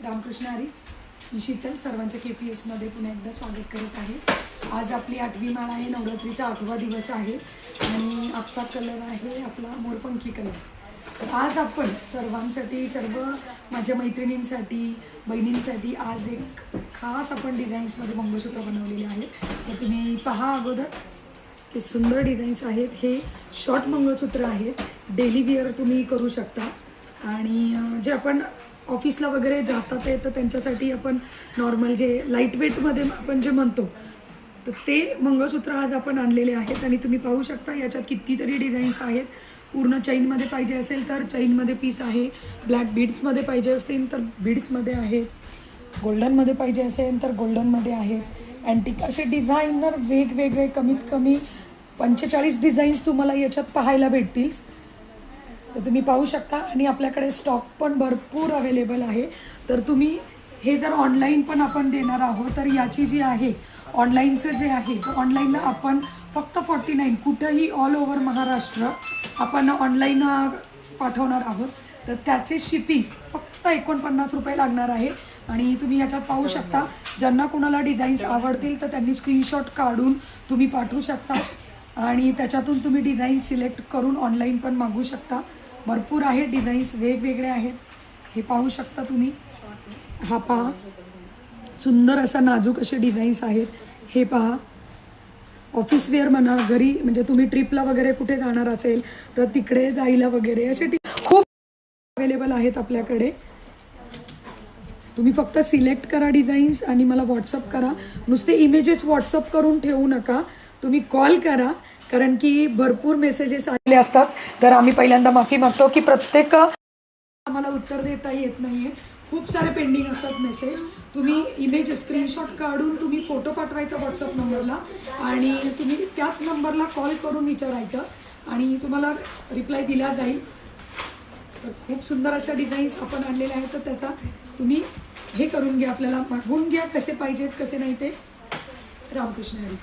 रामकृष्ण हरी. मी शीतल सर्वांचं KPS मध्ये पुन्हा एकदा स्वागत करत आहे. आज आपली 8वी माळ आहे. नवरात्रीचा 8वा दिवस आहे आणि आजचा कलर आहे आपला मोरपंखी कलर. तर आज आपण सर्वांसाठी, सर्व माझ्या मैत्रिणींसाठी, बहिणींसाठी आज एक खास आपण डिझाईन्समध्ये मंगळसूत्र बनवलेले आहे. तर तुम्ही पहा अगोदर, हे सुंदर डिझाईन्स आहेत. हे शॉर्ट मंगळसूत्र आहेत. डेली वेअर तुम्ही करू शकता आणि जे आपण ऑफिसला वगैरे जातात आहे तर त्यांच्यासाठी आपण नॉर्मल जे लाईट वेटमध्ये आपण जे म्हणतो तर ते मंगळसूत्र आज आपण आणलेले आहेत. आणि तुम्ही पाहू शकता याच्यात कितीतरी डिझाईन्स आहेत. पूर्ण चैनमध्ये पाहिजे असेल तर चैनमध्ये पीस आहे, ब्लॅक बीड्समध्ये पाहिजे असेल तर बीड्समध्ये आहेत, गोल्डनमध्ये पाहिजे असेल तर गोल्डनमध्ये आहेत. अँटिक असे डिझायनर वेगवेगळे कमीत कमी 45 डिझाईन्स तुम्हाला याच्यात पाहायला भेटतील. तर तुम्ही पाहू शकता आणि आपल्याकडे स्टॉक पण भरपूर अवेलेबल आहे. तर तुम्ही हे जर ऑनलाईन पण आपण देणार आहोत तर याची जी आहे ऑनलाईनचं जे आहे तर ऑनलाईनला आपण फक्त 49 कुठंही ऑल ओव्हर महाराष्ट्र आपण ऑनलाईन पाठवणार आहोत. तर त्याचे शिपिंग फक्त 49 रुपये लागणार आहे. आणि तुम्ही याच्यात पाहू शकता, ज्यांना कोणाला डिझाईन्स आवडतील तर त्यांनी स्क्रीनशॉट काढून तुम्ही पाठवू शकता आणि त्याच्यातून तुम्ही डिझाईन सिलेक्ट करून ऑनलाईन पण मागवू शकता. भरपूर आहे डिझाईन्स, वेगवेगळे आहेत. हे पाहू शकता तुम्ही. हा पहा, सुंदर असा नाजूक असे डिझाईन्स आहेत. हे पहा, ऑफिस वेअर म्हणा, घरी म्हणजे तुम्ही ट्रिपला वगैरे कुठे जाणार असेल तर तिकडे जायला वगैरे असे खूप अवेलेबल आहेत आपल्याकडे. तुम्ही फक्त सिलेक्ट करा डिझाईन्स आणि मला व्हॉट्सअप करा. नुसते इमेजेस व्हॉट्सअप करून ठेवू नका, तुम्ही कॉल करा, कारण की भरपूर मेसेजेस आलेले असतात. तर आम्ही पहिल्यांदा माफी मागतो की प्रत्येक आम्हाला उत्तर देता येत नाही आहे. खूप सारे पेंडिंग असतात मेसेज. तुम्ही इमेज स्क्रीनशॉट काढून तुम्ही फोटो पाठवायचा व्हॉट्सअप नंबरला आणि तुम्ही त्याच नंबरला कॉल करून विचारायचं आणि तुम्हाला रिप्लाय दिला जाईल. तर खूप सुंदर अशा डिझाईन्स आपण आणलेल्या आहेत. तर त्याचा तुम्ही हे करून घ्या, आपल्याला मागवून घ्या, कसे पाहिजेत कसे नाही ते. रामकृष्ण हरी.